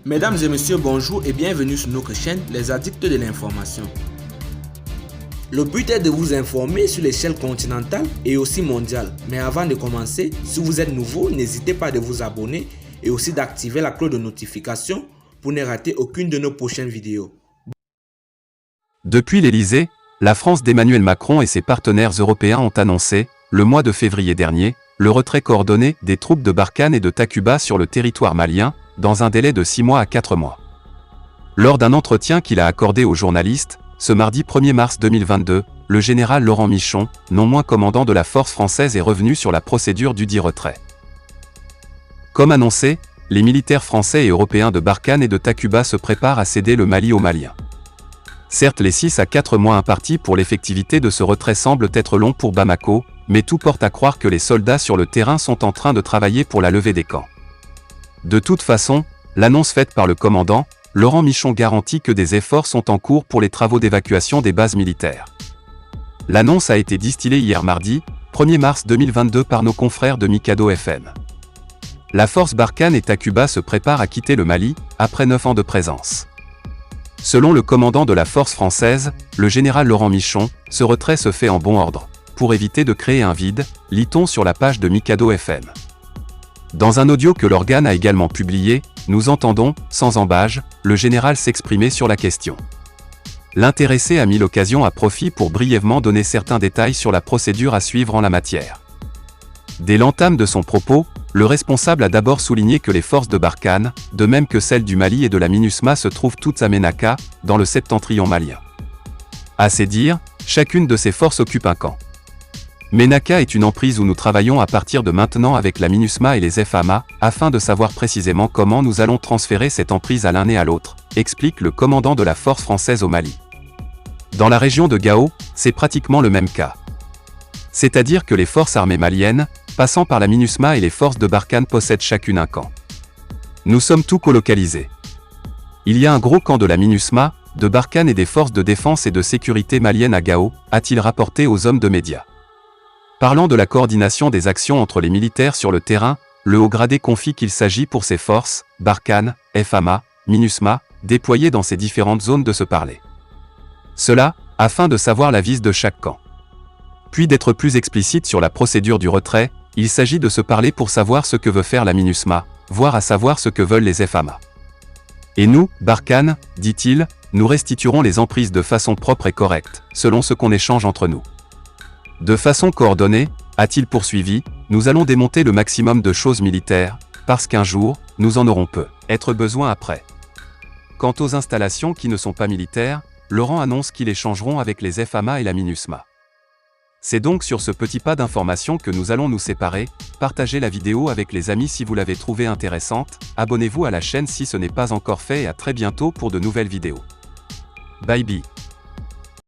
Mesdames et messieurs, bonjour et bienvenue sur notre chaîne Les Addicts de l'information. Le but est de vous informer sur l'échelle continentale et aussi mondiale. Mais avant de commencer, si vous êtes nouveau, n'hésitez pas de vous abonner et aussi d'activer la cloche de notification pour ne rater aucune de nos prochaines vidéos. Depuis l'Elysée, la France d'Emmanuel Macron et ses partenaires européens ont annoncé, le mois de février dernier, le retrait coordonné des troupes de Barkhane et de Takuba sur le territoire malien, dans un délai de 6 mois à 4 mois. Lors d'un entretien qu'il a accordé aux journalistes, ce mardi 1er mars 2022, le général Laurent Michon, non moins commandant de la force française, est revenu sur la procédure dudit retrait. Comme annoncé, les militaires français et européens de Barkhane et de Takuba se préparent à céder le Mali aux Maliens. Certes, les 6 à 4 mois impartis pour l'effectivité de ce retrait semblent être longs pour Bamako, mais tout porte à croire que les soldats sur le terrain sont en train de travailler pour la levée des camps. De toute façon, l'annonce faite par le commandant, Laurent Michon, garantit que des efforts sont en cours pour les travaux d'évacuation des bases militaires. L'annonce a été distillée hier mardi, 1er mars 2022 par nos confrères de Mikado FM. La force Barkhane et Takuba se prépare à quitter le Mali, après 9 ans de présence. Selon le commandant de la force française, le général Laurent Michon, ce retrait se fait en bon ordre, pour éviter de créer un vide, lit-on sur la page de Mikado FM. Dans un audio que l'organe a également publié, nous entendons, sans embâge, le général s'exprimer sur la question. L'intéressé a mis l'occasion à profit pour brièvement donner certains détails sur la procédure à suivre en la matière. Dès l'entame de son propos, le responsable a d'abord souligné que les forces de Barkhane, de même que celles du Mali et de la MINUSMA, se trouvent toutes à Ménaka, dans le septentrion malien. À ces dires, chacune de ces forces occupe un camp. Ménaka est une emprise où nous travaillons à partir de maintenant avec la MINUSMA et les FAMA, afin de savoir précisément comment nous allons transférer cette emprise à l'un et à l'autre, explique le commandant de la force française au Mali. Dans la région de Gao, c'est pratiquement le même cas. C'est-à-dire que les forces armées maliennes, passant par la MINUSMA et les forces de Barkhane, possèdent chacune un camp. Nous sommes tous colocalisés. Il y a un gros camp de la MINUSMA, de Barkhane et des forces de défense et de sécurité maliennes à Gao, a-t-il rapporté aux hommes de médias. Parlant de la coordination des actions entre les militaires sur le terrain, le haut gradé confie qu'il s'agit pour ces forces, Barkhane, FAMA, MINUSMA, déployées dans ces différentes zones de se parler. Cela, afin de savoir la vis de chaque camp. Puis d'être plus explicite sur la procédure du retrait, il s'agit de se parler pour savoir ce que veut faire la MINUSMA, voire à savoir ce que veulent les FAMA. Et nous, Barkhane, dit-il, nous restituerons les emprises de façon propre et correcte, selon ce qu'on échange entre nous. De façon coordonnée, a-t-il poursuivi, nous allons démonter le maximum de choses militaires, parce qu'un jour, nous en aurons peu, être besoin après. Quant aux installations qui ne sont pas militaires, Laurent annonce qu'ils échangeront avec les FAMA et la MINUSMA. C'est donc sur ce petit pas d'information que nous allons nous séparer. Partagez la vidéo avec les amis si vous l'avez trouvée intéressante, abonnez-vous à la chaîne si ce n'est pas encore fait et à très bientôt pour de nouvelles vidéos. Bye bye.